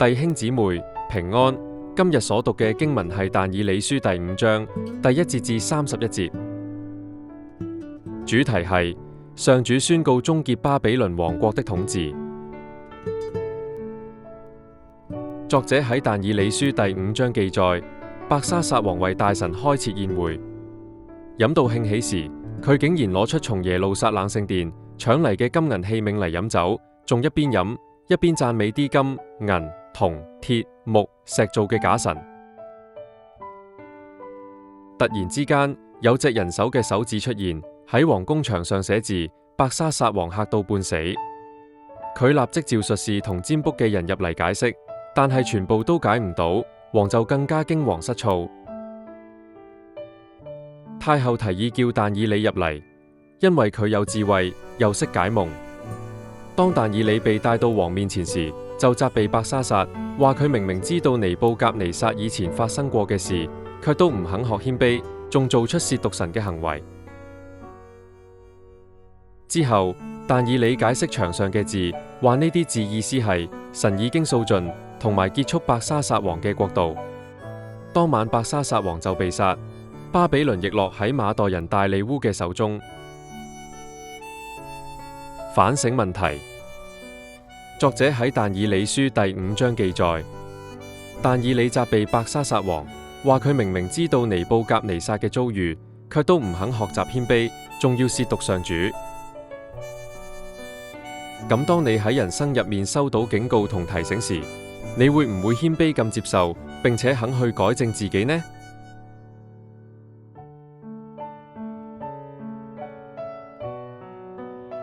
弟兄姊妹平安，今日所讀嘅經文係但以理書第5章第1節至31節，主題係上主宣告終結巴比倫王國的統治。作者喺但以理書第5章記載，伯沙撒王為大臣開設宴會，飲到興起時，佢竟然攞出從耶路撒冷聖殿搶嚟嘅金銀器皿嚟飲酒，仲一邊飲一邊讚美啲金銀銅鐵木石做嘅假神。突然之間，有隻人手嘅手指出現喺王宮牆上寫字，伯沙撒王嚇到半死。佢立即召術士同占卜嘅人入嚟解釋，但係全部都解唔到，王就更加驚惶失措。太后提議叫但以理入嚟，因為佢有智慧又識解夢。當但以理被帶到王面前時，就責備伯沙撒，話佢明明知道尼布甲尼撒以前發生過嘅事，卻都唔肯學謙卑，仲做出褻瀆神嘅行為。之後，但以理解釋牆上嘅字，話呢啲字意思係神已經掃盡同埋結束伯沙撒王嘅國度。當晚伯沙撒王就被殺，巴比倫亦落喺馬代人大利烏嘅手中。反省問題。作者喺但以理書第5章記載，但以理責備伯沙撒王，話佢明明知道尼布甲尼撒嘅遭遇，卻都唔肯學習謙卑，仲要褻瀆上主。咁當你喺人生入面收到警告同提醒時，你會唔會謙卑咁接受，並且肯去改正自己呢？